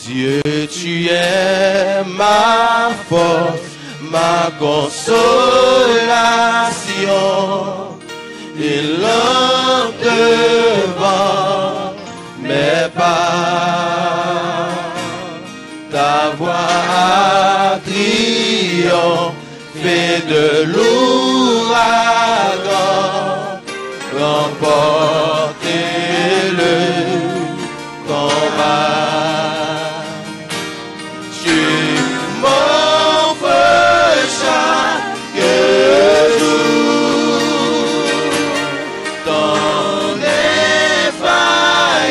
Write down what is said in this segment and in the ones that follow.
Dieu, tu es ma force, ma consolation, et lampe devant mes pas. Ta voix triomphe de l'ouragan, remporter le combat. Tu m'offres chaque jour ton infaillible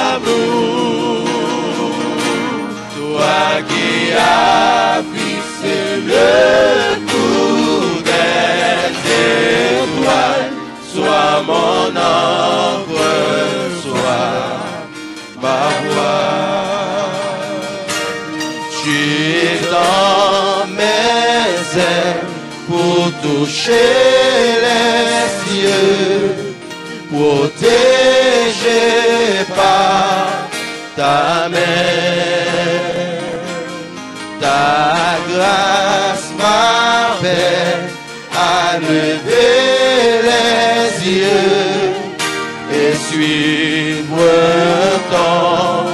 amour, toi qui as fixé le cours des étoiles, sois mon ombre, sois ma voix. Tu es dans mes ailes pour toucher les cieux, protégé par ta main. Ta grâce m'appelle à lever les yeux et suivre ton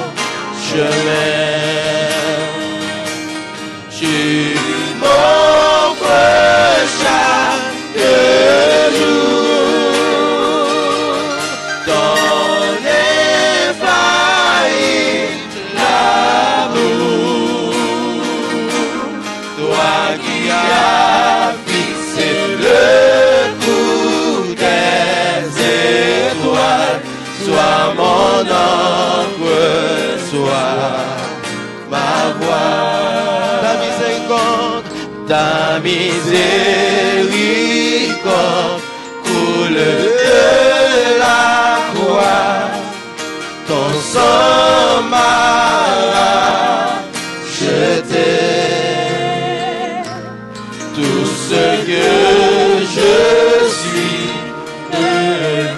chemin. Tu m'offres chaque jour ton infaillible amour, toi qui as fixé le cours des étoiles, sois mon ombre, sois ma voix. Ta miséricorde coule de la croix, ton sang m'a racheté. Tout ce que je suis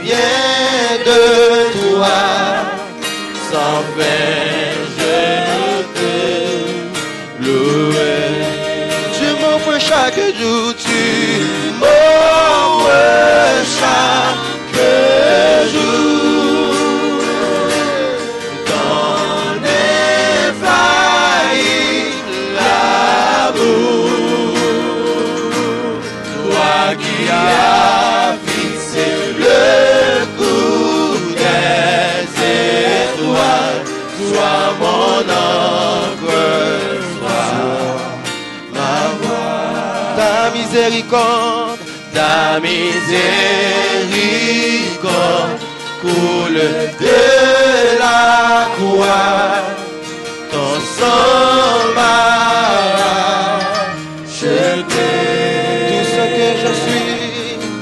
vient de toi, sans fin je te louerai. Chaque jour tu m'offres chaque jour ton infaillible amour, toi qui as fixé le cours des étoiles, sois mon ombre, sois ma voix. Ta miséricorde coule de la croix, ton sang m'a racheté.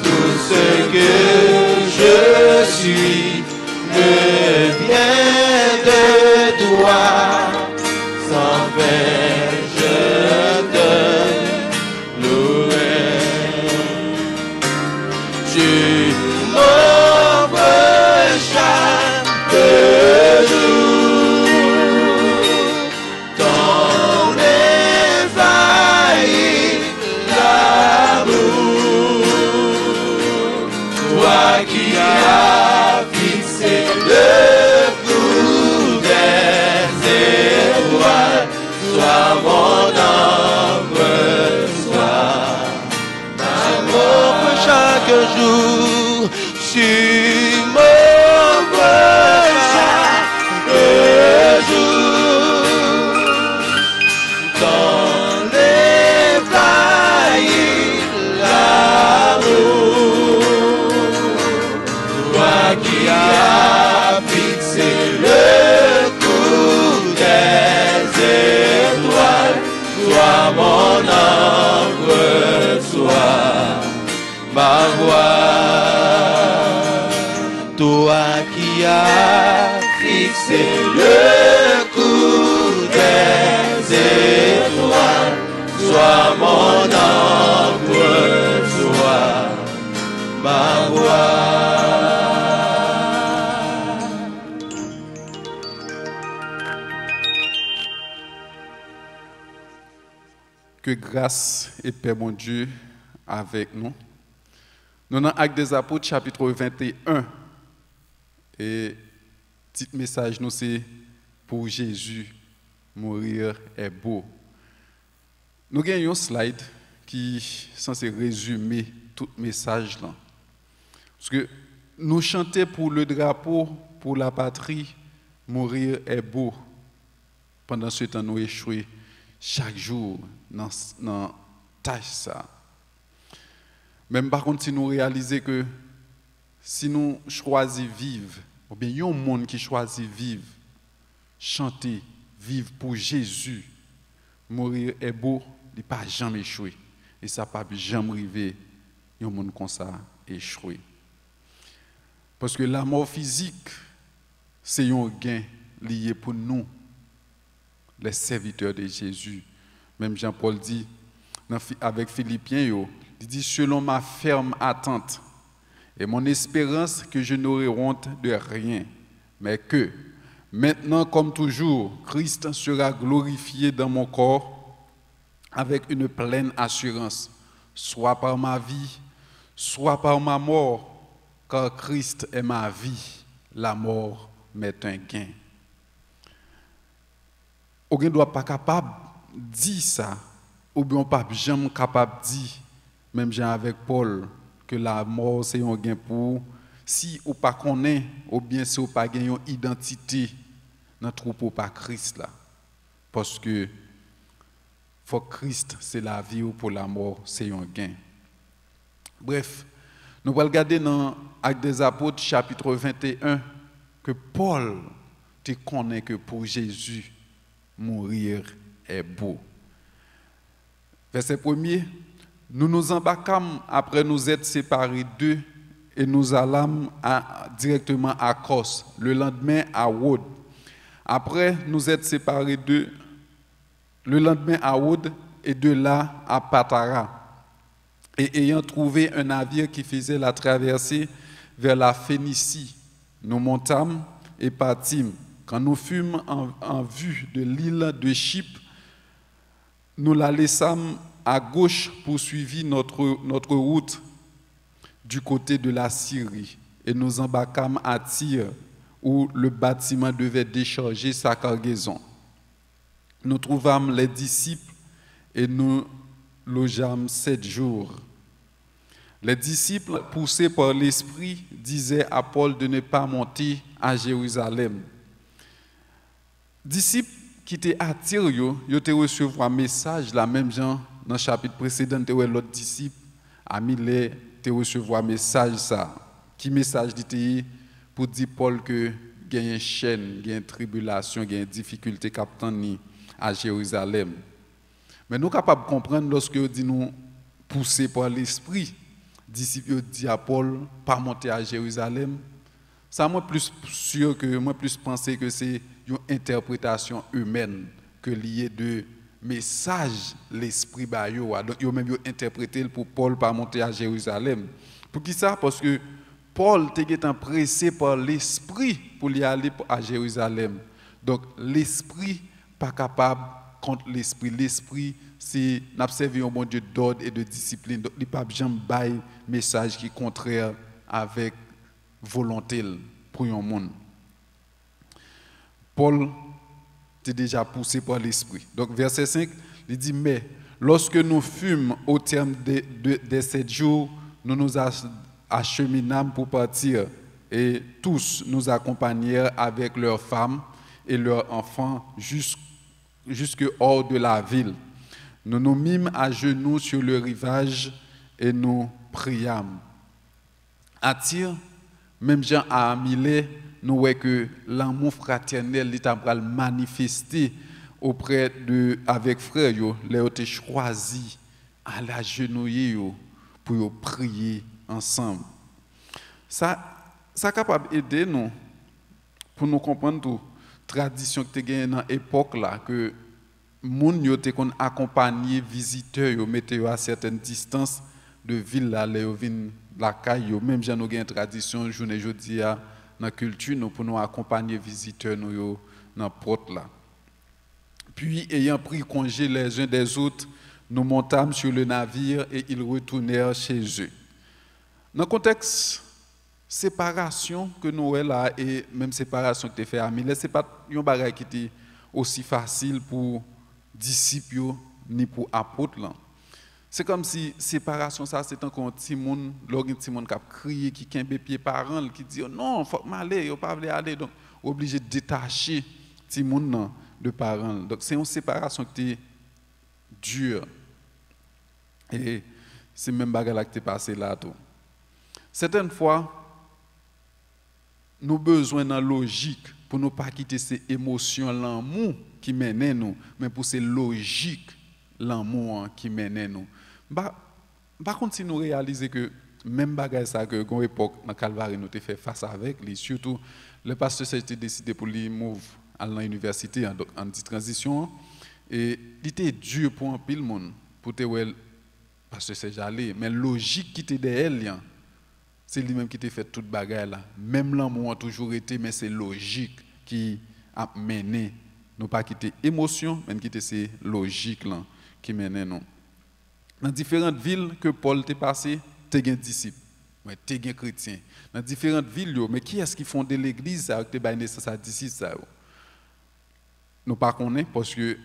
Tout ce que je suis me vient de toi, sans fin je te louerai. Tu m'offres chaque jour Que grâce et paix, mon Dieu, avec nous. Nous dans Actes des Apôtres, chapitre 21. Et petit message, nous, c'est pour Jésus, mourir est beau. Nous avons un slide qui est censé résumer tout le message là. Parce que nous chantons pour le drapeau, pour la patrie, mourir est beau. Pendant ce temps, nous échouons chaque jour dans la tâche ça. Même par contre, si nous réalisons que si nous choisissons vivre, ou bien il y a un monde qui choisit vivre, chanter, vivre pour Jésus, mourir est beau, il ne pas jamais échouer. Et ça ne peut jamais arriver, il y a un monde comme ça échouer. Parce que la mort physique, c'est un gain lié pour nous, les serviteurs de Jésus. Même Jean-Paul dit, avec Philippiens, il dit, selon ma ferme attente et mon espérance que je n'aurai honte de rien, mais que, maintenant comme toujours, Christ sera glorifié dans mon corps avec une pleine assurance, soit par ma vie, soit par ma mort, car Christ est ma vie, la mort m'est un gain. On ne doit pas capable de dire ça, ou bien on ne pas jamais capable de dire, même Jean avec Paul, que la mort c'est un gain pour, si ou pas connaît, ou bien si ou pas gagne une identité dans le troupeau par Christ là. Parce que pour Christ c'est la vie ou pour la mort c'est un gain. Bref, nous allons regarder dans Actes des Apôtres chapitre 21 que Paul te connaît que pour Jésus mourir est beau. Verset 1er, nous nous embarquâmes après nous être séparés d'eux et nous allâmes directement à Kos, le lendemain à Rhodes. Après nous être séparés d'eux, le lendemain à Rhodes et de là à Patara. Et ayant trouvé un navire qui faisait la traversée vers la Phénicie, nous montâmes et partîmes. Quand nous fûmes en vue de l'île de Chypre, nous la laissâmes à gauche, poursuivit notre route du côté de la Syrie, et nous embarquâmes à Tyr, où le bâtiment devait décharger sa cargaison. Nous trouvâmes les disciples et nous logeâmes 7 jours. Les disciples, poussés par l'Esprit, disaient à Paul de ne pas monter à Jérusalem. Disciples qui étaient à Tyr, ils ont reçu un message, la même gens dans le chapitre précédent, l'autre disciple, Amilé, ils ont reçu un message. Ça. Qui message dit pour dire Paul que il y a une chaîne, il y a une tribulation, il y a une difficulté à Jérusalem. Mais nous sommes capables de comprendre lorsque nous dit nous poussés par l'Esprit, disciples dit à Paul, pas monter à Jérusalem. Ça, moi, plus sûr que, moi, plus penser que c'est une interprétation humaine que liée de message l'Esprit bayo. Donc, ils ont même interprété pour Paul pas monter à Jérusalem. Pour qui ça? Parce que Paul était pressé par l'Esprit pour y aller à Jérusalem. Donc, l'Esprit pas capable contre l'Esprit. L'Esprit, c'est d'observer un bon Dieu d'ordre et de discipline. Donc, il n'y a pas jamais bail message qui est contraire avec volonté pour un monde. Paul était déjà poussé par l'Esprit. Donc, verset 5, il dit, mais lorsque nous fûmes au terme de 7 jours, nous nous acheminâmes pour partir, et tous nous accompagnèrent avec leurs femmes et leurs enfants jusque hors de la ville. Nous nous mîmes à genoux sur le rivage et nous priâmes. À Tyr, même Jean à Amilé, nous voyons que l'amour fraternel est manifesté auprès de avec frères les ont choisi à l'agenouiller pour prier ensemble. Ça capable d'aider nous pour nous comprendre tout tradition que tu as dans l'époque là que moun yo te kon accompagner visiteurs yo mette yo à certaines distances de ville là les yo vinn la caille même j'en une tradition journée jodi a dans culture nous pour nous accompagner visiteurs nous yo dans porte là. Puis ayant pris congé les uns des autres, nous montâmes sur le navire et ils retournèrent chez eux. Dans le contexte séparation que Noël a et même séparation que tu fait à Mille, ce n'est pas un bagage qui était aussi facile pour disciples ni pour apôtres. C'est comme si séparation ça c'est encore un petit monde, un petit monde qui a crié, qui a pied parents, qui dit non, faut m'aller, il pas aller, donc obligé de détacher petit monde de parents. Donc c'est une séparation qui est dure. Et c'est même bagage là qui est passé là tout. Certaines fois, nous avons besoin d'une logique pour ne pas quitter ces émotions, l'amour qui mènent nous, mais pour ces logiques, l'amour qui mène nous. Par contre, si nous réalisons que même bagage ça que à époque dans Calvaire nous fait face avec lui, surtout le pasteur a été décidé pour lui move à l'université en petite transition et il était dur pour un pile monde pour te parce que c'est allé mais logique qui était derrière c'est lui-même qui t'a fait toute bagarre là. Même l'amour a toujours été, mais c'est logique qui a mené. Nous pas quitter émotion, mais quitter ces logiques là qui mènent nous. Dans différentes villes que Paul t'est passé, t'es un disciple, t'es un chrétien. Dans différentes villes, mais qui est-ce qui fondait l'église ça, que t'es naissance à disciple ça? Nous pas connaît parce que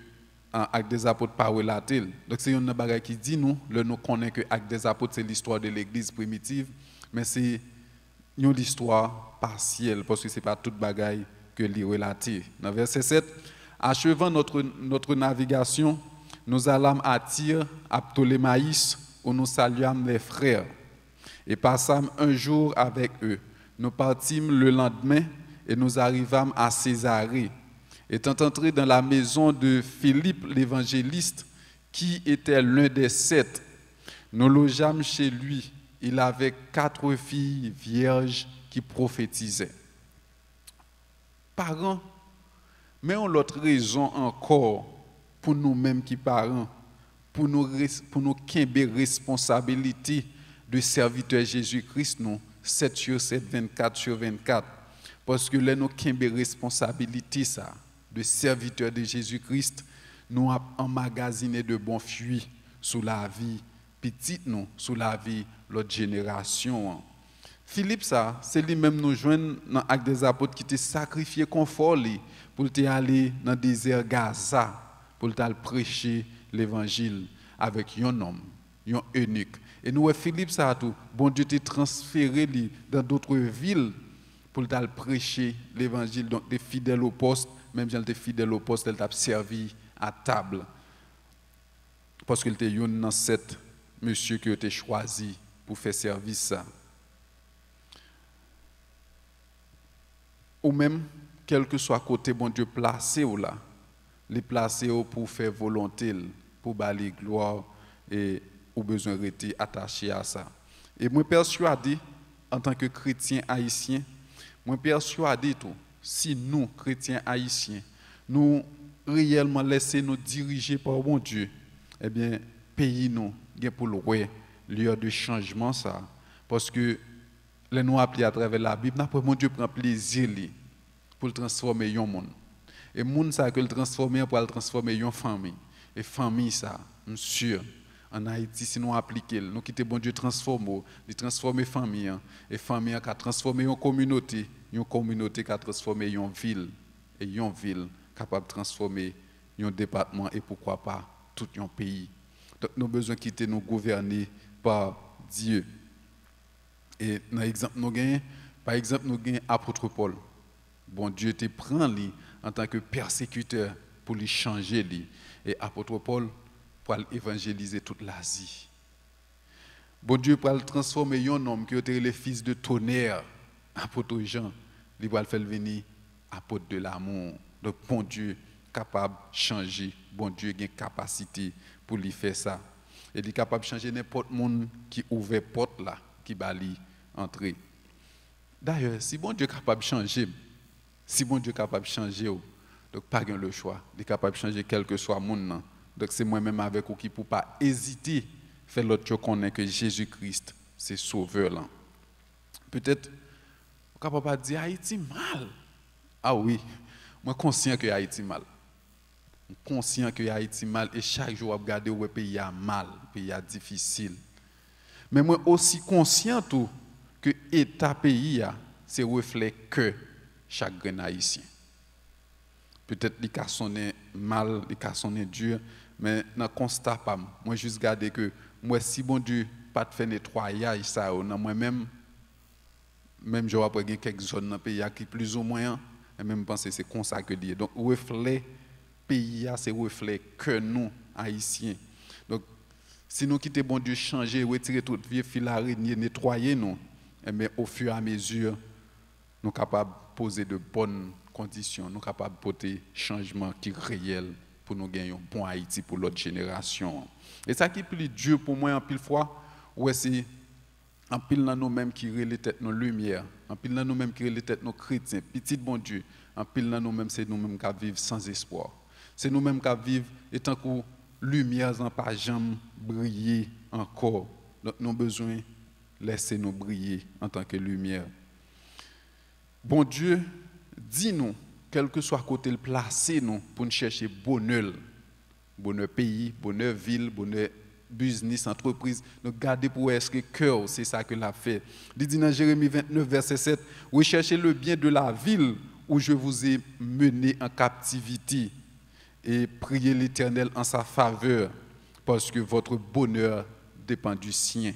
Actes des Apôtres pas relaté. Donc c'est une bagarre qui dit nous connaît que Actes des Apôtres c'est l'histoire de l'église primitive. Mais c'est une histoire partielle, parce que ce n'est pas toute bagaille que l'y relater. Dans verset 7, achevant notre navigation, nous allâmes à Tyr, à Ptolémaïs, où nous saluâmes les frères, et passâmes un jour avec eux. Nous partîmes le lendemain, et nous arrivâmes à Césarée. Étant entrés dans la maison de Philippe l'évangéliste, qui était l'un des 7, nous logeâmes chez lui. Il avait 4 filles vierges qui prophétisaient. Parents, mais on l'autre raison encore pour nous-mêmes qui parents, pour nous quimber responsabilité de serviteur Jésus-Christ, nous, 7 sur 7, 24 sur 24. Parce que là, nous quimber responsabilité ça, de serviteur de Jésus-Christ, nous avons emmagasiné de bons fruits sous la vie petite, nous, sous la vie l'autre génération. Philippe, ça, c'est lui-même nous joindre dans l'acte des apôtres qui t'a sacrifié confort pour aller dans le désert Gaza, pour prêcher l'évangile avec un homme, un eunuque. Et nous, Philippe, ça tout, bon Dieu t'a transféré dans d'autres villes pour prêcher l'évangile. Donc, des fidèles au poste, même si elle était fidèle au poste, elle t'a servi à table. Parce qu'il était un dans 7 monsieur qui a été choisi pour faire service ça. Ou même, quel que soit côté bon Dieu placé ou là, les placer pour faire volonté, pour balayer gloire et ou besoin rester attaché à ça. Et moi persuadé en tant que chrétien haïtien, moi persuadé tout, si nous chrétiens haïtiens, nous réellement laisser nous diriger par bon Dieu, eh bien pays nous pour le lieu de changement ça parce que les nous appelés à travers la Bible n'après mon Dieu prend plaisir pour le transformer en monde et monde ça que le transformer pour le transformer en famille et famille ça sûr en Haïti si nous appliquer nous quitter bon Dieu transformer famille et famille qui a transformé une communauté qui a transformé une ville et une ville capable de transformer un département et pourquoi pas tout un pays. Donc, nous avons besoin de quitter nous gouverner par Dieu. Et dans l'exemple, par exemple, nous avons l'apôtre Paul. Bon Dieu te prend lui en tant que persécuteur pour lui changer lui. Et l'apôtre Paul pour évangéliser toute l'Asie. Bon Dieu pour le transformer un homme qui était le fils de tonnerre, apôtre Jean, il va le faire venir apôtre de l'amour. Donc bon Dieu capable de changer, bon Dieu a une capacité pour lui faire ça. Et il est capable de changer n'importe monde qui ouvre porte là, qui va lui entrer. D'ailleurs, si bon Dieu est capable de changer, donc pas le choix, il est capable de changer quel que soit le monde. Donc c'est moi-même avec vous qui ne peut pas hésiter à faire l'autre chose qu'on est que Jésus-Christ, c'est sauveur là. Peut-être, on ne peut pas dire Haïti mal. Ah oui, moi conscient que Haïti mal. conscient que Haïti mal et chaque jour on regarde le pays a mal, le pays a difficile. Mais moi aussi conscient tout que état pays a c'est reflet que chaque grain haïtien. Peut-être qu'il a sonné mal, il a sonné dur, mais dans constat pas moi juste garder que moi si bon Dieu pas de faire nettoyage ça dans moi-même même je après quelques zones dans le pays qui plus ou moins et même penser c'est comme ça que dire. Donc reflet pays c'est reflet que nous haïtiens. Donc si nous quittons bon Dieu changer, retirer toute vieux fil araignée, nettoyer nous, et bien au fur et à mesure nous sommes capables de poser de bonnes conditions, nous sommes capables de porter changement qui est réel pour nous gagner un bon Haïti pour l'autre génération. Et ça qui est plus dur pour moi en pile fois, ouais c'est en pile dans nous-mêmes qui relève tête nos lumières, en pile dans nous-mêmes qui relève tête nos chrétiens, petit bon Dieu, en pile dans nous-mêmes c'est nous-mêmes qui vivons sans espoir. C'est nous-mêmes qui vivons étant que lumière n'a pas jamais briller encore. Donc nous avons besoin de laisser nous briller en tant que lumière. Bon Dieu, dis-nous, quel que soit côté le placer nous pour nous chercher bonheur pays, bonheur ville, bonheur business, entreprise. Donc gardez pour est-ce que cœur, c'est ça que l'a fait. Il dit dans Jérémie 29, verset 7, recherchez le bien de la ville où je vous ai mené en captivité et priez l'Éternel en sa faveur parce que votre bonheur dépend du sien.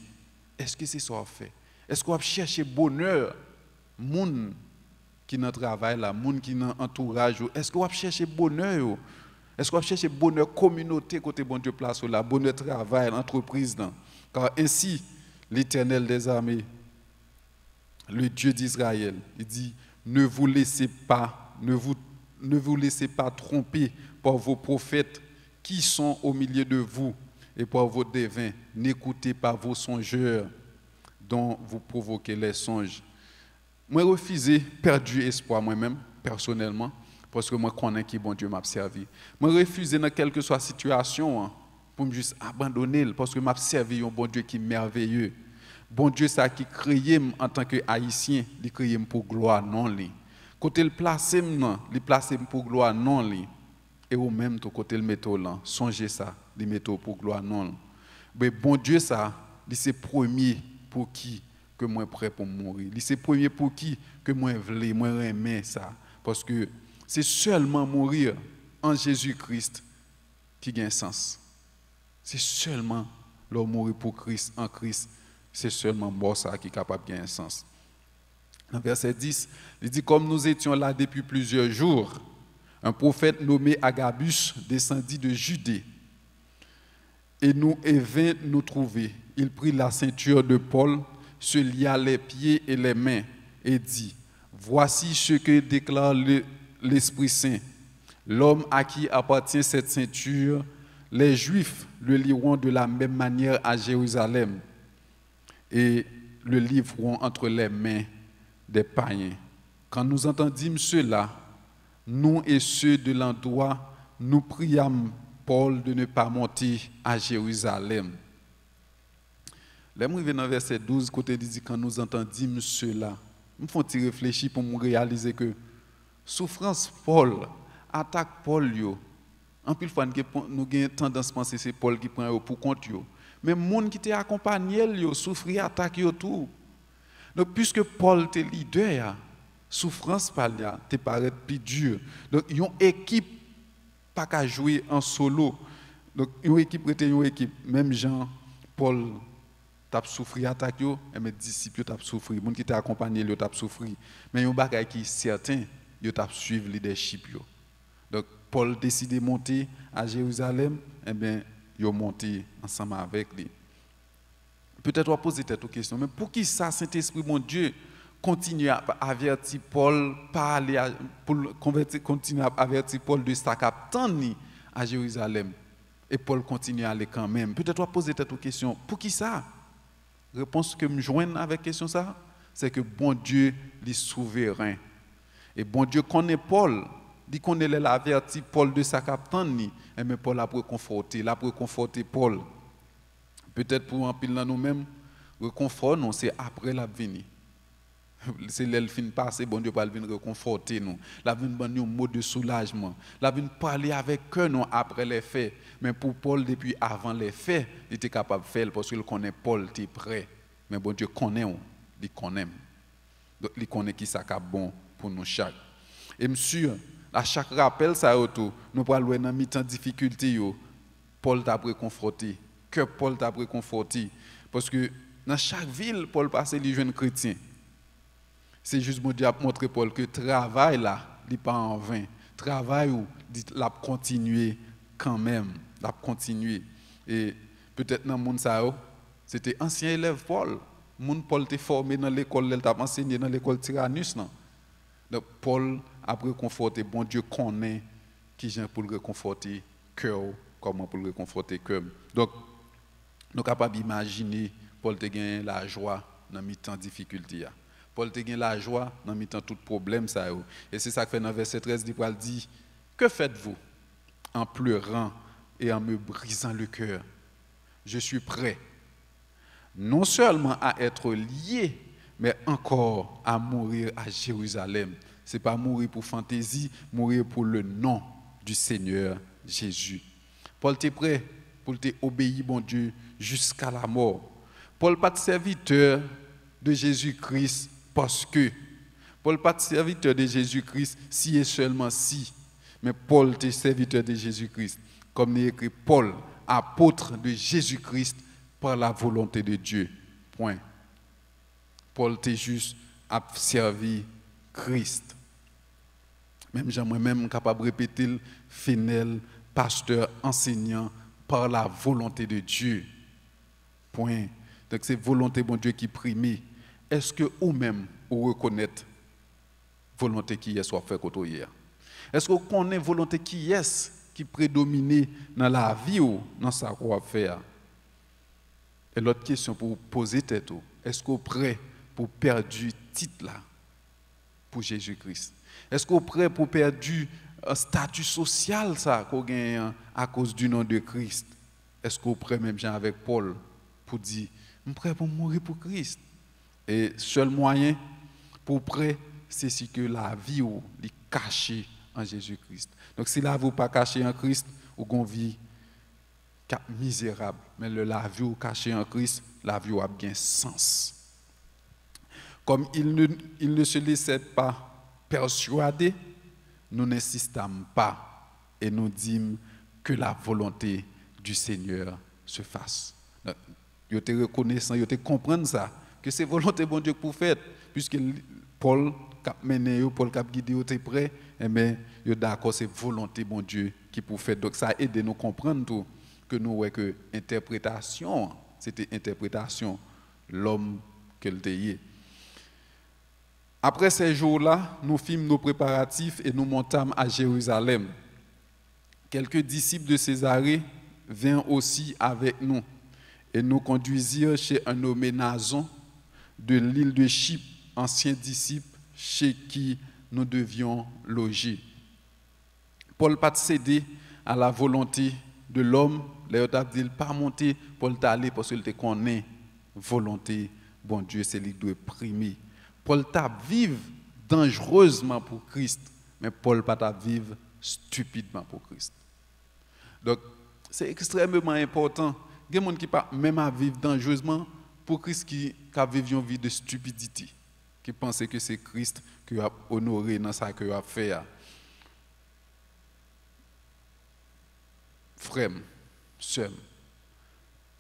Est-ce que c'est ça qu'on fait? Est-ce qu'on va chercher bonheur, moun qui dans travail là, moun qui dans entourage, est-ce qu'on va chercher bonheur? Est-ce qu'on va chercher bonheur communauté côté bon Dieu place là, bonheur travail, entreprise là? Car ainsi l'Éternel des armées, le Dieu d'Israël, il dit ne vous laissez pas tromper par vos prophètes qui sont au milieu de vous et par vos devins. N'écoutez pas vos songeurs dont vous provoquez les songes. Moi, refusé, perdu espoir moi-même, personnellement, parce que moi, connais qui bon Dieu m'a servi. Moi, refusé dans quelle que soit la situation, pour me juste abandonner, parce que m'a servi un bon Dieu qui est merveilleux. Bon Dieu, ça qui créé en tant que haïtien, il créé pour gloire non li. Côté le placer pour gloire non li. Et au même tout côté le métaux là, songez ça, les métaux pour gloire non. Mais bon Dieu ça, c'est premier pour qui que moi prêt pour mourir. C'est premier pour qui que moi voulais, moi aimer ça parce que c'est seulement mourir en Jésus-Christ qui gagne sens. C'est seulement leur mourir pour Christ en Christ, c'est seulement mort ça qui est capable de gagner sens. Dans verset 10, il dit comme nous étions là depuis plusieurs jours, un prophète nommé Agabus descendit de Judée et vint nous trouver. Il prit la ceinture de Paul, se lia les pieds et les mains et dit, voici ce que déclare l'Esprit Saint. L'homme à qui appartient cette ceinture, les Juifs le liront de la même manière à Jérusalem et le livreront entre les mains des païens. Quand nous entendîmes cela, nous et ceux de l'endroit, nous priâmes Paul de ne pas monter à Jérusalem. Là, je vais dans verset 12, côté dit quand nous entendîmes cela, nous font réfléchir pour me réaliser que souffrance Paul, attaque Paul, en plus fois nous avons tendance à penser que c'est Paul qui prend pour compte. Mais les gens qui t'ont accompagné, souffrir, attaque tout. Donc, puisque Paul était leader, souffrance par là, te paraît plus dur. Donc, une équipe pas qu'à jouer en solo. Donc, une équipe était une équipe. Même Jean, Paul, t'a souffert attaque yo, et mes disciples t'a souffert. Les gens qui t'ont accompagné, t'a souffert. Mais un bagage qui est certain, yo t'a suivre le leadership yo. Donc, Paul décide de monter à Jérusalem, et bien, yo monté ensemble avec lui. Peut-être on va poser cette question, mais pour qui ça, Saint-Esprit, mon Dieu, continue à avertir Paul, continue à avertir Paul de sa capitaine à Jérusalem, et Paul continue à aller quand même. Peut-être on va poser cette question, pour qui ça? Réponse que me joigne avec question ça, c'est que bon Dieu est souverain. Et bon Dieu connaît Paul, dit qu'on est l'averti Paul de sa capitaine, mais Paul a pour conforter, Paul. Peut-être pour un pile dans nous-mêmes, réconfort, non, c'est après la venue. C'est l'elfine passé, bon Dieu, pour venir réconforter nous. La venir donner un mot de soulagement. La venir parler avec eux nous après les faits. Mais pour Paul, depuis avant les faits, il était capable de faire parce qu'il connaît Paul, il était prêt. Mais bon Dieu connaît, il connaît. Donc il connaît qui ça bon pour nous chaque. Et monsieur, à chaque rappel, ça autour, nous parlons dans mi-temps difficulté, Paul t'a réconforté. Que Paul t'a réconforté. Parce que dans chaque ville, Paul passait les jeunes chrétiens. C'est juste mon Dieu a montré Paul que le travail là, il n'est pas en vain. Travail où il a continué quand même, il a continué. Et peut-être dans le monde ça, c'était ancien élève Paul. Moun Paul était formé dans l'école, il t'a enseigné dans l'école Tyrannus. Donc Paul a réconforté, bon Dieu connaît qui vient pour le réconforter cœur, comment pour le réconforter cœur. Donc nous sommes capables d'imaginer Paul a gagné la joie dans mi-temps difficulté. Paul a gagné la joie dans mi-temps tout problème ça. Et c'est ça que fait dans verset 13, il dit que faites-vous en pleurant et en me brisant le cœur? Je suis prêt non seulement à être lié, mais encore à mourir à Jérusalem. Ce n'est pas mourir pour fantaisie, mourir pour le nom du Seigneur Jésus. Paul était prêt pour obéir, bon Dieu, jusqu'à la mort. Paul n'est pas serviteur de Jésus-Christ parce que. Paul n'est pas serviteur de Jésus-Christ si et seulement si. Mais Paul était serviteur de Jésus-Christ. Comme il est écrit, Paul, apôtre de Jésus-Christ par la volonté de Dieu. Point. Paul était juste à servir Christ. Même j'aimerais même capable de répéter, fidèle, pasteur, enseignant, par la volonté de Dieu. Point. Donc c'est volonté bon Dieu qui prime. Est-ce que vous-même vous reconnaissez volonté qui est soit fait côté hier? Est-ce que vous connaissez volonté qui est qui prédomine dans la vie ou dans sa quoi faire? Et l'autre question pour vous poser tête, est-ce que vous êtes prêt pour perdre du titre là pour Jésus-Christ? Est-ce que vous êtes prêt pour perdre du statut social ça qu'on gagne à cause du nom de Christ? Est-ce que vous êtes prêt même Jean avec Paul pour dire je suis prêt pour mourir pour Christ? Et seul moyen pour prêt c'est si que la vie ou est cachée en Jésus-Christ. Donc si la vie n'est pas cachée en Christ, ou qu'on vit misérable, mais la vie ou cachée en Christ, la vie a bien sens. Comme il ne se laissait pas persuader, nous n'insistons pas et nous disons que la volonté du Seigneur se fasse. Vous êtes reconnaissant, vous êtes comprendre ça, que c'est volonté bon Dieu pour faire, puisque Paul cap mené, Paul cap guidé, vous êtes prêt, mais vous êtes d'accord, c'est volonté bon Dieu qui pour faire. Donc ça aide nous comprendre tout, que nous voyons que interprétation, c'était interprétation, l'homme qu'elle était. Après ces jours-là, nous fîmes nos préparatifs et nous montâmes à Jérusalem. Quelques disciples de Césarée vinrent aussi avec nous et nous conduisirent chez un nommé Nason de l'île de Chypre, ancien disciple chez qui nous devions loger. Paul n'a pas cédé à la volonté de l'homme. Les autres dit pas monter, Paul t'a allé parce qu'il te connaît volonté. Bon Dieu, c'est lui qui doit primer. Paul t'a vivre dangereusement pour Christ, mais Paul pas t'a vivre stupidement pour Christ. Donc, c'est extrêmement important. Il y a des gens qui pas même à vivre dangereusement pour Christ qui vivent une vie de stupidité, qui pensent que c'est Christ qui a honoré dans ça que a fait. Frère, sœur,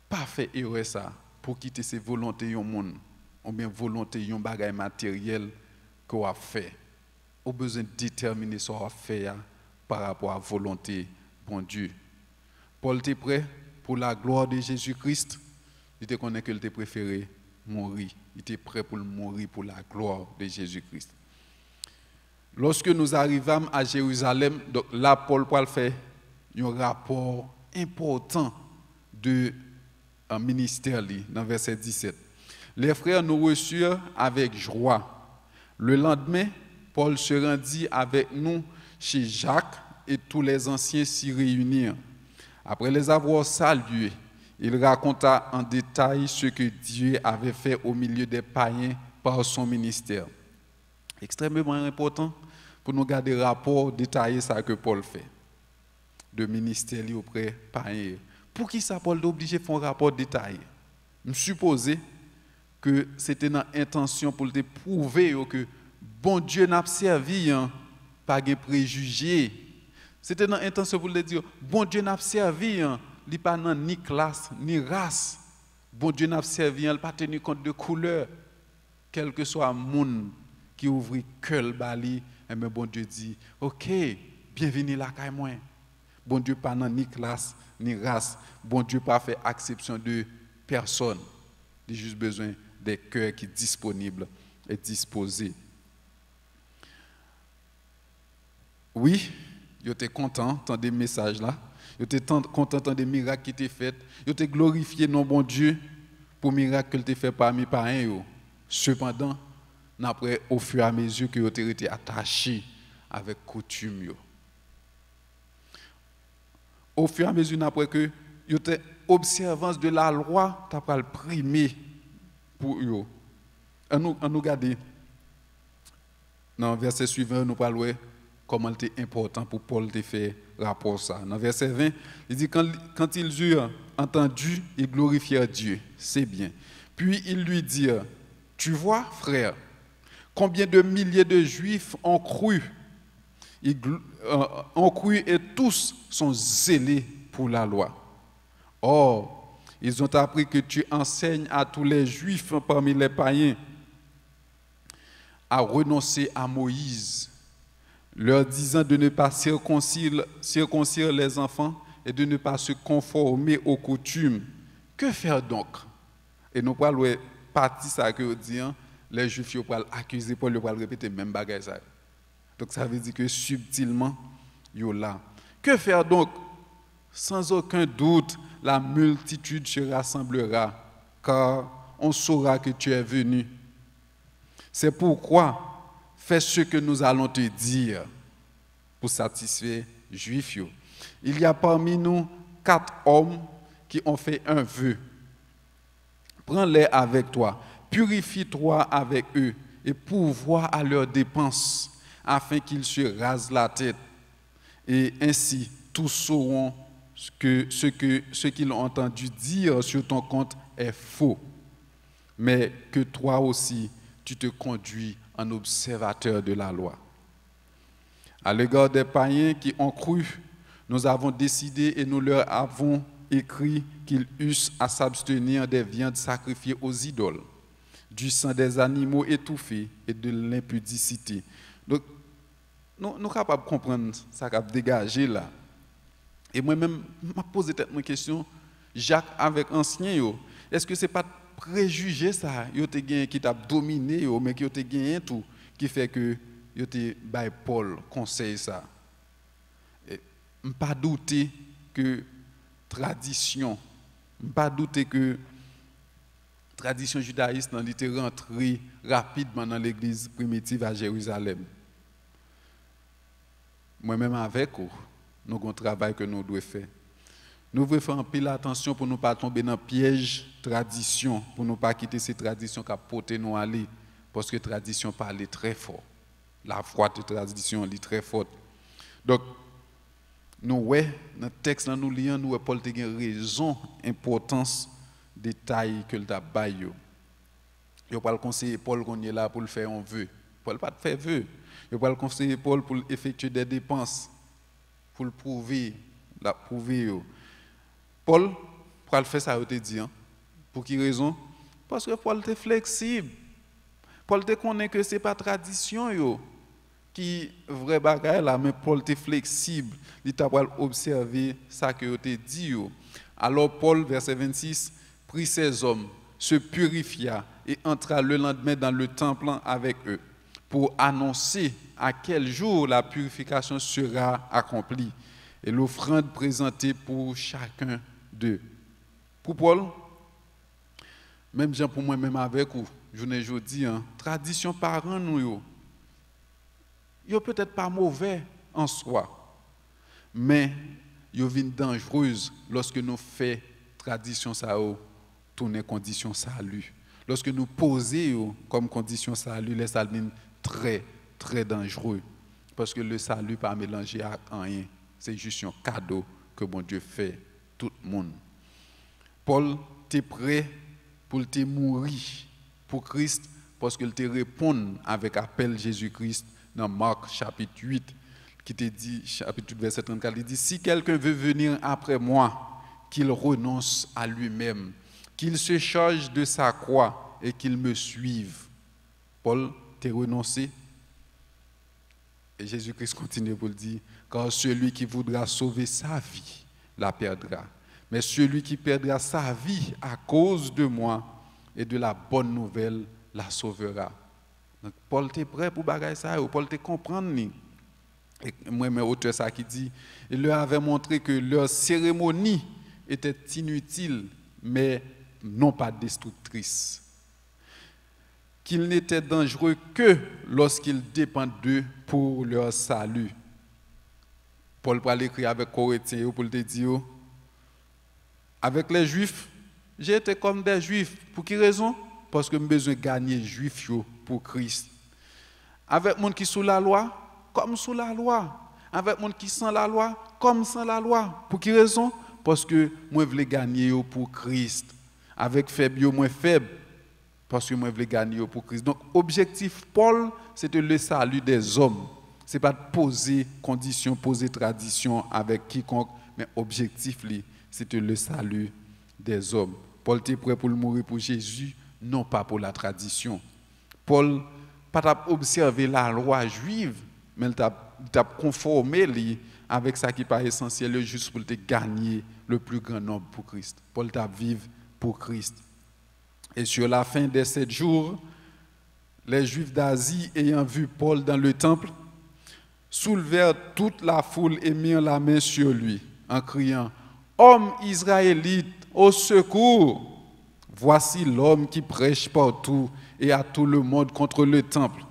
pas fait erreur ça pour quitter ses volontés au monde, ou bien volonté un bagage matériel qu'on a fait. Au besoin de déterminer ce qu'on a fait par rapport à la volonté bon Dieu. Paul était prêt pour la gloire de Jésus-Christ. Il était connaît qu'il était préféré mourir. Il était prêt pour mourir pour la gloire de Jésus-Christ. Lorsque nous arrivâmes à Jérusalem, donc là Paul fait un rapport important de un ministère dans verset 17. Les frères nous reçurent avec joie. Le lendemain, Paul se rendit avec nous chez Jacques et tous les anciens s'y réunirent. Après les avoir salués, il raconta en détail ce que Dieu avait fait au milieu des païens par son ministère. Extrêmement important pour nous garder rapport détaillé ça que Paul fait. De ministère auprès païen. Pour qui ça Paul est obligé de faire un rapport détaillé? Je suppose que c'était dans l'intention pour te prouver que bon Dieu n'a servi pas de préjugés. C'était dans l'intention pour te dire bon Dieu n'a servi, il n'est pas dans ni classe ni race. Bon Dieu n'a servi, il n'a pas tenu compte de couleur. Quel que soit le monde qui ouvre cœur bali, et bien bon Dieu dit OK, bienvenue là caille moi. Bon Dieu pas dans ni classe ni race. Bon Dieu pas fait exception de personne. Il a juste besoin des cœurs qui sont disponibles et disposés. Oui, je suis content de des messages là. Je suis content des miracles qui étaient faits. Je suis glorifié non bon Dieu pour les miracles qu'il a fait parmi parents. Cependant, après, au fur et à mesure que vous été attaché avec coutume. Au fur et à mesure après que vous êtes observance de la loi, tu as le primé pour eux. On nous regarde dans le verset suivant, nous parlons comment il était important pour Paul de faire rapport ça. Dans le verset 20, il dit quand ils eurent entendu, ils glorifièrent Dieu. C'est bien. Puis ils lui dirent, tu vois, frère, combien de milliers de Juifs ont cru, et tous sont zélés pour la loi. Or, ils ont appris que tu enseignes à tous les Juifs parmi les païens à renoncer à Moïse, leur disant de ne pas circoncire les enfants et de ne pas se conformer aux coutumes. Que faire donc? Et nous parlons partie ça que dit, les Juifs vont accuser Paul, ils vont répéter même bagage ça. Donc ça veut dire que subtilement, ils sont là. Que faire donc? Sans aucun doute, la multitude se rassemblera, car on saura que tu es venu. C'est pourquoi, fais ce que nous allons te dire pour satisfaire les Juifs. Il y a parmi nous 4 hommes qui ont fait un vœu. Prends-les avec toi, purifie-toi avec eux et pourvois à leurs dépenses, afin qu'ils se rasent la tête. Et ainsi, tous sauront que ce qu'ils ont entendu dire sur ton compte est faux, mais que toi aussi, tu te conduis en observateur de la loi. À l'égard des païens qui ont cru, nous avons décidé et nous leur avons écrit qu'ils eussent à s'abstenir des viandes sacrifiées aux idoles, du sang des animaux étouffés et de l'impudicité. Donc, nous sommes capables de comprendre ça qui a dégagé là. Et moi-même, je me pose une question, Jacques avec ancien, est-ce que ce n'est pas préjugé ça, qui t'a dominé, mais qui a gagné tout, qui fait que Paul conseille ça? Je ne pas douter que tradition, pas douter que tradition judaïste était rentrée rapidement dans l'église primitive à Jérusalem. Moi-même avec vous, nous avons un travail que nous devons faire. Nous devons faire un peu attention pour ne pas tomber dans le piège tradition, pour ne pas quitter ces traditions qui portent nous aller, parce que la tradition parle très fort. La foi de tradition est très forte. Donc, nous, dans le texte, nous lisons, nous, Paul a une raison, importance, détail que le a baillé. Il ne pas le conseiller Paul qu'on est là pour le faire un vœu. Paul n'a pas fait vœu. Il ne pas le conseiller Paul pour effectuer des dépenses, pour le prouver, la prouver. Paul, pour le faire ça, il te dit. Pour quelle raison? Parce que Paul était flexible. Paul te connaît que ce n'est pas tradition qui vrai bagaille là, mais Paul était flexible. Il t'a observé ça que te dit. Alors Paul, verset 26, prit ses hommes, se purifia et entra le lendemain dans le temple avec eux pour annoncer à quel jour la purification sera accomplie et l'offrande présentée pour chacun d'eux. Pour Paul, même gens pour moi-même avec vous, je ne dis, tradition parents nous, yo peut-être pas mauvais en soi, mais yo vin dangereuse lorsque nous fait tradition ça tourner condition salut. Lorsque nous posons comme condition salut, les salut très, très dangereux. Parce que le salut pas mélangé à rien. C'est juste un cadeau que bon Dieu fait tout le monde. Paul, tu es prêt pour te mourir pour Christ parce qu'il te répond avec appel Jésus-Christ dans Marc chapitre 8, qui te dit, chapitre 8, verset 34, il dit, si quelqu'un veut venir après moi, qu'il renonce à lui-même, qu'il se charge de sa croix et qu'il me suive. Paul, t'es renoncé. Et Jésus-Christ continue pour le dire, car celui qui voudra sauver sa vie la perdra. Mais celui qui perdra sa vie à cause de moi et de la bonne nouvelle la sauvera. Donc Paul t'es prêt pour bagailler ça, Paul t'es comprendre. Et moi, mes auteurs, ça qui dit, il leur avait montré que leur cérémonie était inutile, mais non pas destructrice. Qu'il n'était dangereux que lorsqu'ils dépendent d'eux pour leur salut. Paul parle écrit avec Corinthiens pour te dire, avec les Juifs, j'ai été comme des Juifs. Pour quelle raison? Parce que j'ai besoin de gagner les Juifs pour Christ. Avec les gens qui sont sous la loi, comme sous la loi. Avec les gens qui sont sans la loi, comme sans la loi. Pour quelle raison? Parce que moi, je veux gagner pour Christ. Avec faible, moi faible. Parce que moi, je veux gagner pour Christ. Donc, objectif Paul, c'était le salut des hommes. Ce n'est pas de poser conditions, poser tradition avec quiconque, mais objectif, c'était le salut des hommes. Paul était prêt pour mourir pour Jésus, non pas pour la tradition. Paul n'a pas observé la loi juive, mais il a conformé avec ça qui paraît essentiel, juste pour te gagner le plus grand nombre pour Christ. Paul t'a vécu pour Christ. Et sur la fin des 7 jours, les Juifs d'Asie, ayant vu Paul dans le temple, soulevèrent toute la foule et mirent la main sur lui, en criant, « Homme israélite, au secours! Voici l'homme qui prêche partout et à tout le monde contre le temple,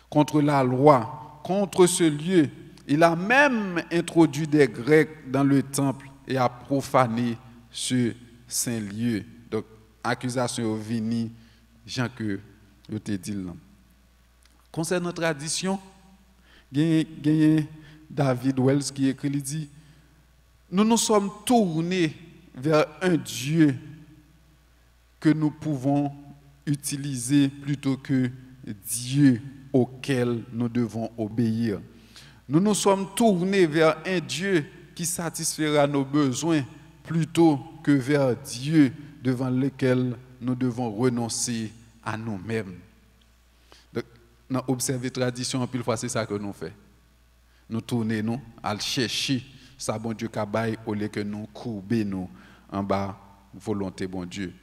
contre la loi, contre ce lieu. Il a même introduit des Grecs dans le temple et a profané ce saint lieu. » Donc, accusation venue, Jean que je te dis là. Concernant la tradition, il y a David Wells qui écrit, il dit, nous nous sommes tournés vers un Dieu que nous pouvons utiliser plutôt que Dieu auquel nous devons obéir. Nous nous sommes tournés vers un Dieu qui satisfera nos besoins plutôt que vers Dieu devant lequel nous devons renoncer à nous-mêmes. Donc, dans observer tradition, en pile fois, c'est ça que nous faisons. Nous tournons nous à chercher ça bon Dieu kabaye au lieu que nous courber nous en bas volonté bon Dieu.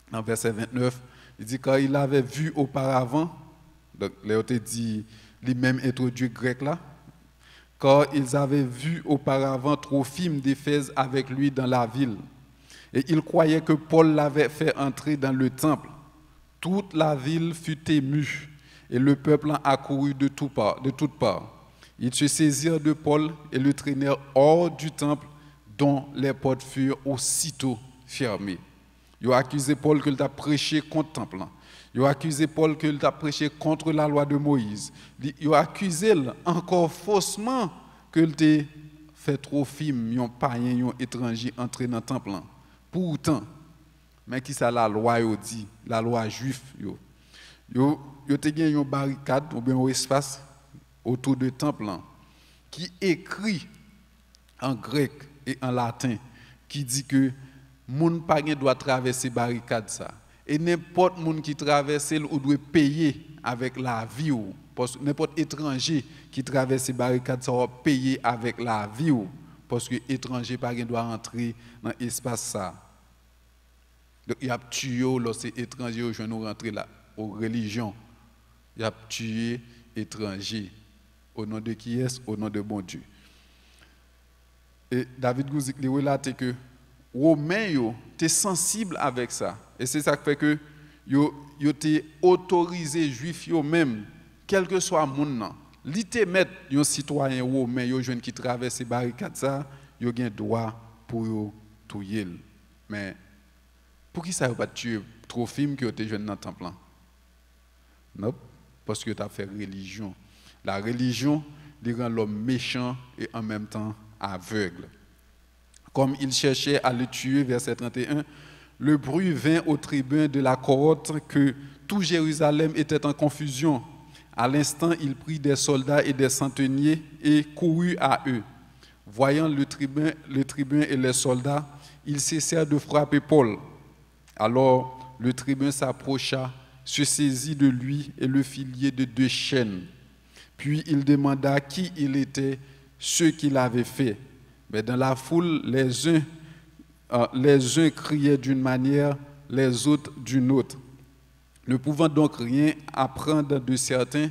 Dans verset 29, il dit quand il avait vu auparavant, donc Léo te dit lui-même introduit grec là, quand ils avaient vu auparavant Trophime d'Éphèse avec lui dans la ville, et ils croyaient que Paul l'avait fait entrer dans le temple. Toute la ville fut émue, et le peuple en accourut de toutes parts. Ils se saisirent de Paul et le traînèrent hors du temple, dont les portes furent aussitôt fermées. Ils ont accusé Paul qu'il a prêché contre le temple. Ils ont accusé Paul qu'il a prêché contre la loi de Moïse. Ils ont accusé encore faussement qu'il a fait Trophime, un païen, un étranger entrer dans le temple. Pourtant, mais qui ça la loi dit, la loi juive, yo te gen une barricade ou bien un espace autour du temple qui écrit en grec et en latin qui dit que moun pa gen doit traverser barricade ça et n'importe moun qui traverse ou doit payer avec la vie ou parce que n'importe étranger qui traverse barricade ça va payer avec la vie ou parce que étranger pas gen doit entrer dans espace ça. Donc il y a tué lorsque étranger je nous rentrer là aux religions. Il a tué étranger. Au nom de qui est? Au nom de bon Dieu. Et David Gouzik lui relate que Romains étaient sensibles avec ça. Et c'est ça qui fait que yo étaient autorisés juifs eux-mêmes, quel que soit le monde, li te mettre un citoyen romain yo jeune qui traverse ces barricades ça, yo gen droit pour yo tuer. Mais pour qui ça yo pas tuer trophime que tu jeune dans le temple. Non, parce que tu as fait religion. La religion, il rend l'homme méchant et en même temps aveugle. Comme il cherchait à le tuer, verset 31, le bruit vint au tribun de la cohorte que tout Jérusalem était en confusion. À l'instant, il prit des soldats et des centeniers et courut à eux. Voyant le tribun et les soldats, ils cessèrent de frapper Paul. Alors le tribun s'approcha, se saisit de lui et le fit lier de 2 chaînes. Puis il demanda qui il était, ceux qui l'avaient fait. Mais dans la foule, les uns criaient d'une manière, les autres d'une autre. Ne pouvant donc rien apprendre de certains,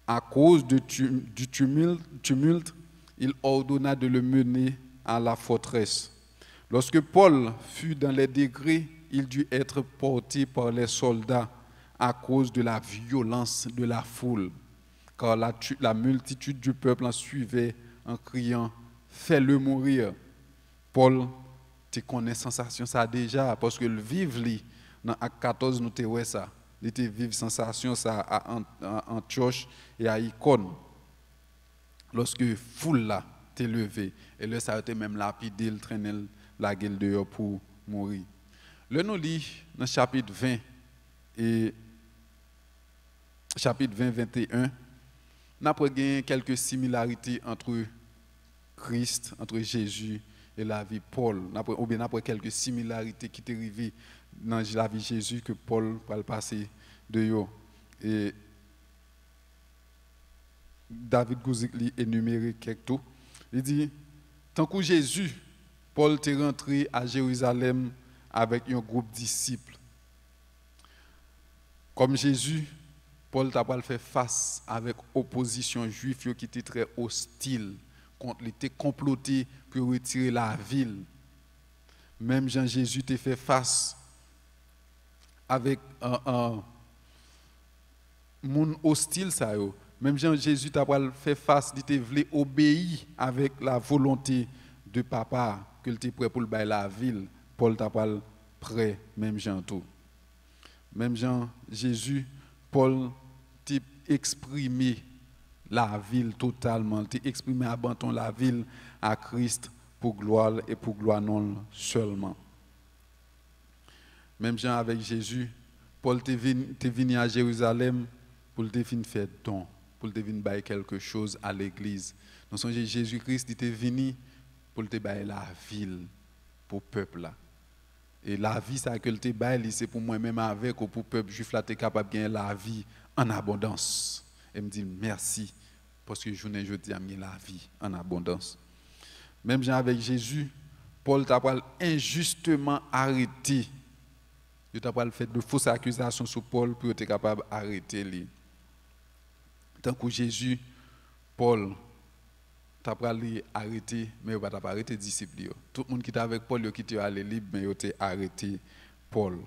à cause du tumulte, il ordonna de le mener à la forteresse. Lorsque Paul fut dans les degrés, il dut être porté par les soldats à cause de la violence de la foule, car la multitude du peuple en suivait en criant « Fais-le mourir ». Paul, tu connais sensation ça déjà, parce que le vivre dans Acte 14, nous te voyons ça. Il était vivre sensation ça à Antioche et à Icône. Lorsque foule là t'est levé et là ça a été même lapidé, il traînait la gueule dehors pour mourir. Là nous lit dans chapitre 20 et chapitre 20 21, n'a pas gagné quelques similarités entre Christ, entre Jésus et la vie de Paul, ou bien après quelques similarités qui étaient arrivées dans la vie de Jésus que Paul va le passer de yo. Et David Gouzik lui énuméré quelques tout. Il dit, tant que Jésus, Paul est rentré à Jérusalem avec un groupe de disciples. Comme Jésus, Paul t'a pas fait face avec opposition juive qui était très hostile, contre était comploté pour retirer la ville. Même Jean-Jésus t'a fait face avec un monde hostile ça yo. Même Jean-Jésus t'a fait face, il t'a voulu obéir avec la volonté de papa que il était prêt pour le bailler la ville. Paul t'a prêt même Jean tout. Même Jésus, Paul t'a exprimé la ville totalement, t'a exprimé abandon la ville à Christ pour gloire et pour gloire non seulement. Même Jean avec Jésus, Paul t'est venu à Jérusalem pour te venir faire don, pour te venir bailler quelque chose à l'église. Dans son Jésus-Christ, il était venu pour te bailler la ville pour le peuple là. Et la vie ça que te baille, c'est pour moi-même avec ou pour le peuple juif là, tu es capable de gagner la vie en abondance. Et me dit merci parce que journée jeudi a mis la vie en abondance. Même Jean avec Jésus, Paul t'a pas injustement arrêté. Il t'a pas fait de fausses accusations sur Paul pour être capable d'arrêter lui. Tant que Jésus, Paul t'a pas arrêté, mais il t'a pas arrêté disciple. Tout le monde qui était avec Paul, il quitté aller libre, mais il t'a arrêté Paul.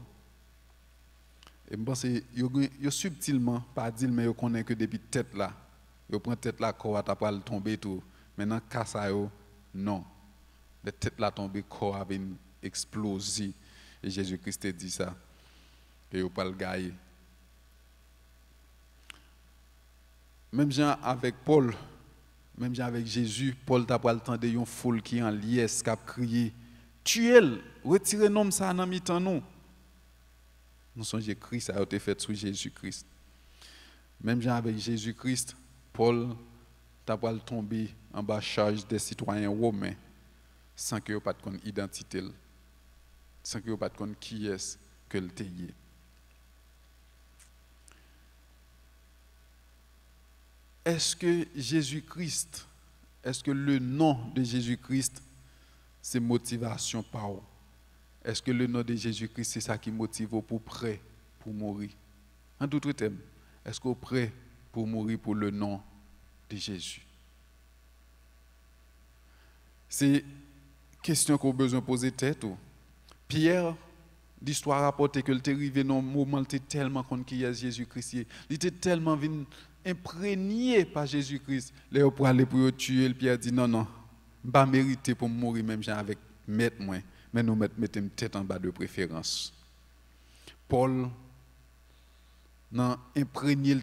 Et je pense que subtilement, pas dire, mais il connaît que depuis tête là, il prend tête là, corps t'a pas tombé tout. Maintenant, cas ça non. La tête là tombé, corps avait explosé. Et Jésus-Christ a dit ça. Et il n'a pas le gagner. Même Jean avec Paul, même Jean avec Jésus, Paul n'a pas le temps de une foule qui est en liesse, qui a crié, tuez-le, retirez nom ça dans mi-temps nous. Nous sommes Christ, ça a été fait sur Jésus-Christ. Même Jean avec Jésus-Christ, Paul n'a pas le tombé en bas charge des citoyens romains sans qu'il n'y ait pas de identité. Sans qu'il n'y ait pas de qui est-ce que le taillé. Est-ce que Jésus-Christ, est-ce que le nom de Jésus-Christ, c'est motivation par où? Est-ce que le nom de Jésus-Christ, c'est ça qui motive pour prêt pour mourir? En d'autres termes, est-ce qu'on est prêt pour mourir pour le nom de Jésus? C'est une question qu'on a besoin de poser tête. Pierre, l'histoire rapporte que le arrivé dans un moment, il était tellement contre qui est Jésus-Christ. Il était tellement imprégné par Jésus-Christ. Là, pour aller pour le tuer, le Pierre dit non, je ne vais pas mériter pour mourir même avec maître moi. Mais nous mettons tête en bas de préférence. Paul, imprégné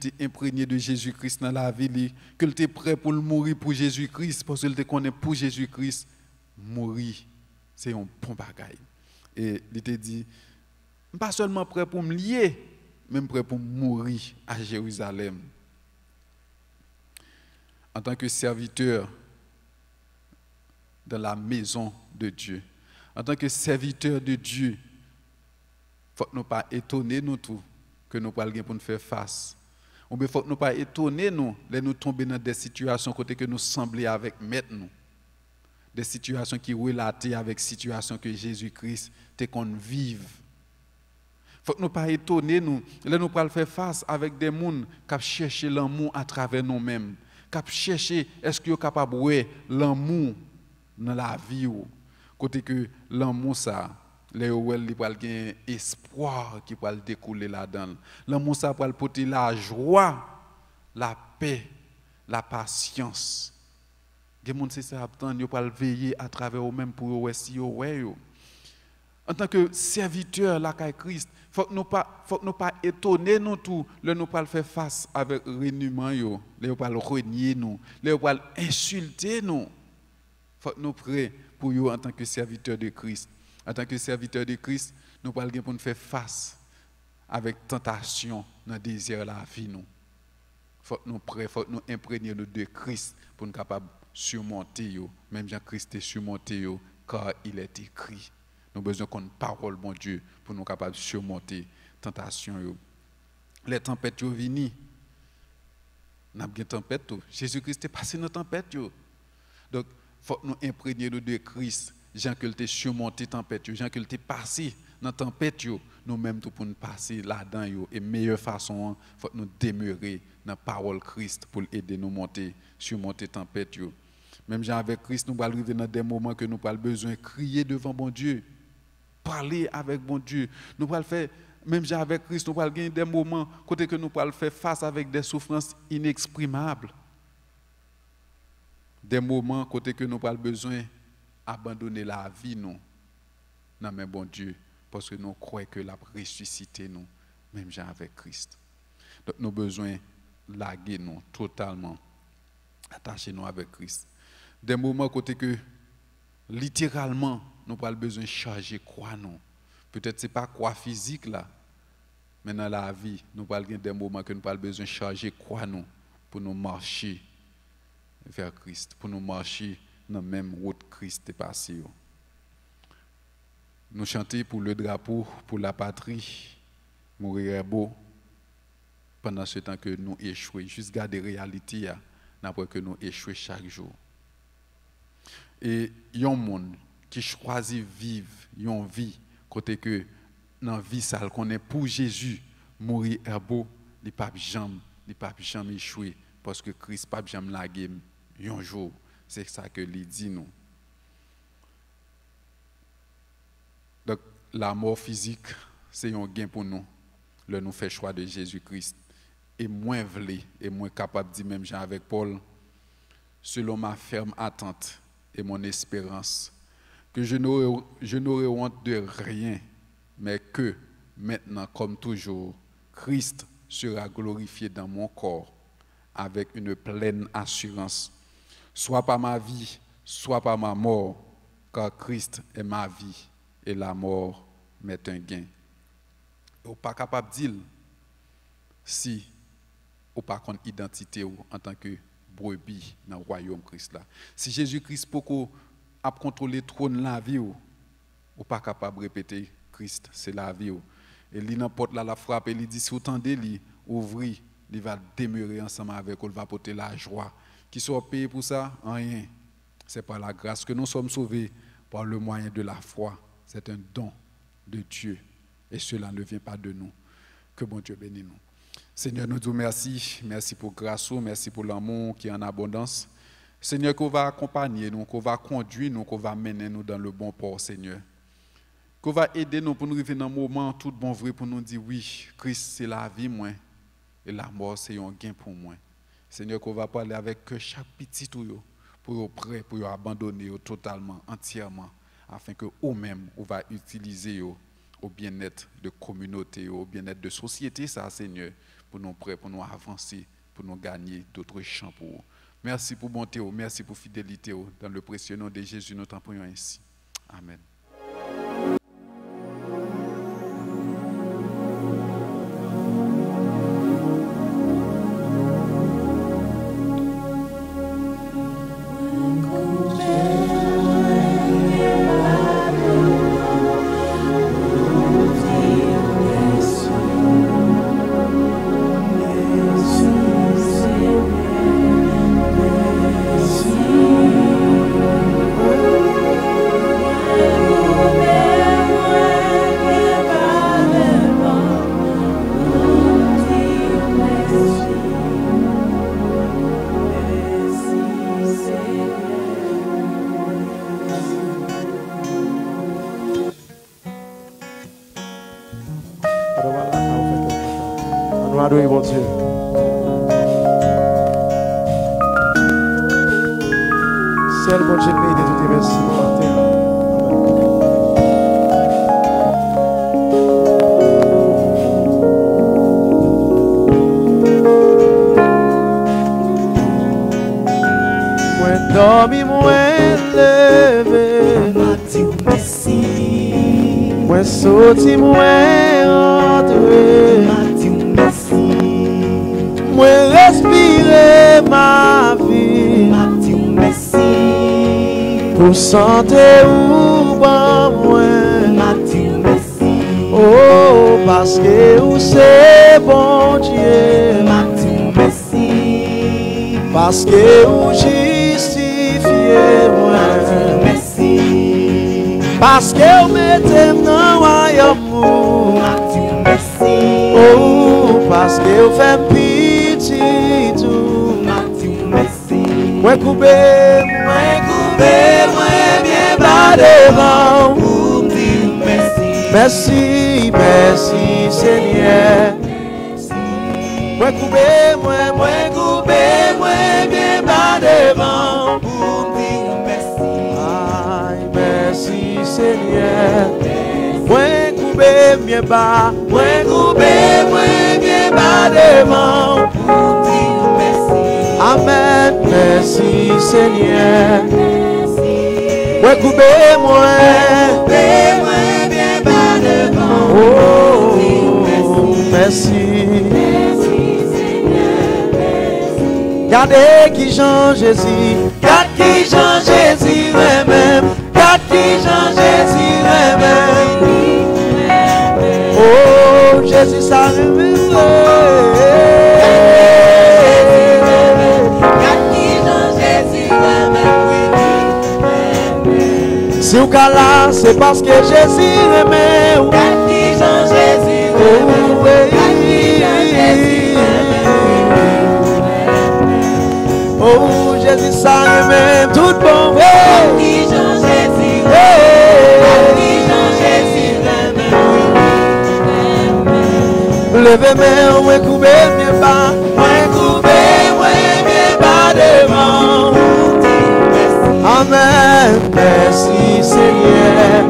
de Jésus-Christ dans la vie, que il était prêt pour mourir pour Jésus-Christ, parce qu'il te connaît pour Jésus-Christ, mourir, c'est un bon bagage. Et il te dit, pas seulement prêt pour me lier, même prêt pour mourir à Jérusalem. En tant que serviteur dans la maison de Dieu, en tant que serviteur de Dieu, il ne faut nous pas étonner nous tout que nous parlons pour nous faire face. Il ne faut nous pas étonner nous tomber dans des situations côté que nous semblons avec maître nous. Des situations qui relatent avec des situations que Jésus-Christ te qu'on vive. Faut que nous pas étonner nous pas faire face avec des gens qui cherchent l'amour à travers nous-mêmes, qui cherchent est-ce qu'ils sont capables de voir l'amour dans la vie ou côté que l'amour ça les ouel li pral gen espoir qui pral découler là-dedans. L'amour ça pral porter la joie, la paix, la patience. Gen moun c'est ça attendre yo pral veiller à travers eux même pour eux si yo. En tant que serviteur la kay Christ, faut que nous pas étonner nous tout, le nous pas faire face avec reniement yo, le pas renier nous, le pas insulter nous. Faut que nous prêts pour yo en tant que serviteur de Christ. En tant que serviteur de Christ, nous pas pour nous faire face avec tentation dans le désir de la vie nous. Faut que nous prêts, faut que nous imprégner de Christ pour nous capables surmonter yo, même Jean-Christ est surmonté yo car il est écrit. Nous avons besoin d'une parole, mon Dieu, pour nous capables de surmonter la tentation. Les tempêtes sont venues. Nous avons une tempête. Jésus-Christ est passé dans la tempête. Donc, il faut que nous imprégnions de Christ. Jean que tu surmonté la tempête. Jean que tu passé dans la tempête. Nous-mêmes, pour nous passer là-dedans. Et meilleure façon, il faut que nous demeurer dans la parole Christ pour aider nous à surmonter la tempête. Même avec Christ, nous allons arriver dans des moments que nous avons besoin de crier devant bon Dieu. Parler avec bon Dieu. Nous allons faire, même avec Christ, nous allons gagner des moments côté que nous allons faire face avec des souffrances inexprimables. Des moments côté que nous allons besoin d'abandonner la vie, nous. Non, mais bon Dieu, parce que nous croyons que la ressuscité, nous, même avec Christ. Donc, nous avons besoin de laguer, nous, totalement, attacher nous avec Christ. Des moments côté que, littéralement, nous avons besoin de charger quoi nous. Peut-être ce n'est pas quoi physique là, mais dans la vie, nous avons des moments que nous avons besoin de charger quoi nous pour nous marcher vers Christ, pour nous marcher dans la même route que Christ est passé. Nous chantons pour le drapeau, pour la patrie, mourir beau, pendant ce temps que nous échouons, juste garder la réalité, après que nous échouons chaque jour. Et il y a un monde qui choisit vivre une vie côté que dans la vie ça qu'on est pour Jésus mourir est beau, il pas jamais échouer parce que Christ pas jamais laguer un jour, c'est ça que il dit nous. Donc la mort physique c'est un gain pour nous. Le nous fait choix de Jésus-Christ et moins vle et moins capable de dire même Jean avec Paul selon ma ferme attente et mon espérance que je n'aurai honte de rien, mais que maintenant, comme toujours, Christ sera glorifié dans mon corps avec une pleine assurance, soit par ma vie, soit par ma mort, car Christ est ma vie et la mort m'est un gain. Vous n'êtes pas capable de dire si vous n'avez pas d'identité en tant que brebis dans le royaume Christ là. Si Jésus-Christ peut à contrôler le trône de la vie, ou pas capable de répéter Christ, c'est la vie. Et il n'importe la frappe, et il dit si vous tendez, il ouvre, il va demeurer ensemble avec vous, il va porter la joie. Qui soit payé pour ça? Rien. C'est par la grâce que nous sommes sauvés par le moyen de la foi. C'est un don de Dieu. Et cela ne vient pas de nous. Que bon Dieu bénisse nous. Seigneur, nous disons merci. Merci pour grâce, merci pour l'amour qui est en abondance. Seigneur, qu'on va accompagner nous, qu'on va conduire nous, qu'on va mener nous dans le bon port, Seigneur. Qu'on va aider nous pour nous arriver dans un moment tout bon vrai pour nous dire oui, Christ c'est la vie moi et la mort c'est un gain pour moi. Seigneur, qu'on va parler avec chaque petit tout pour prêt pour abandonner totalement, entièrement, afin que vous-même vous va utiliser au bien-être de communauté, au bien-être de société, ça, Seigneur, pour nous prêts, pour nous avancer, pour nous gagner d'autres champs pour vous. Merci pour bonté, merci pour fidélité. Dans le précieux nom de Jésus, nous t'en prions ainsi. Amen. Adorer mon Dieu. C'est le bon Dieu mérite tout et merci pour la terre. Moi dormi, moi levé, moi sorti, moi rentré. Moi respirer ma vie, pour santé ou pas moi. Oh, parce que vous c'est bon Dieu, parce que vous justifiez moi, parce que vous mettez dans le royaume. Oh, parce que vous faites pitié tout. Moi coupé, moi bien bas devant. Merci, merci Seigneur. Moi coupé, moi bien bas devant. Aïe, merci Seigneur. Moi coupé, bien bas, moi bien bas devant. Amen, merci Seigneur. Moi coupé, moi bien bas devant. Oh, merci. Gardez qui Jean Jésus, garde qui Jean Jésus même, garde qui Jean Jésus même. Oh, Jésus ça même. Si vous êtes là, c'est parce que Jésus aimait. Jésus oh, Jésus ça aimait tout bon vrai. Jésus levez main, moi coupé, bien bas, moi bien bas devant. Amen, merci Seigneur.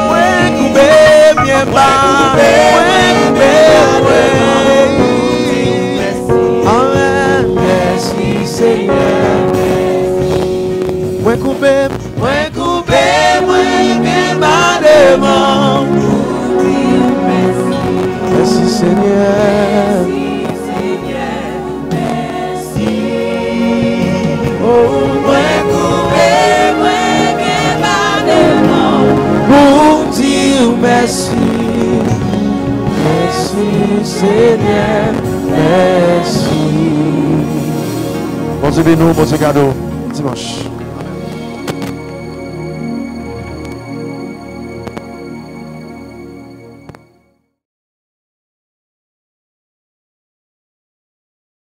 Moi coupé, bien bas, amen, merci Seigneur. Moi coupé, bien bas devant. Merci Seigneur. Oh, pour dire merci, merci Seigneur, merci. Bon Dieu béni, bon Dieu cadeau, dimanche.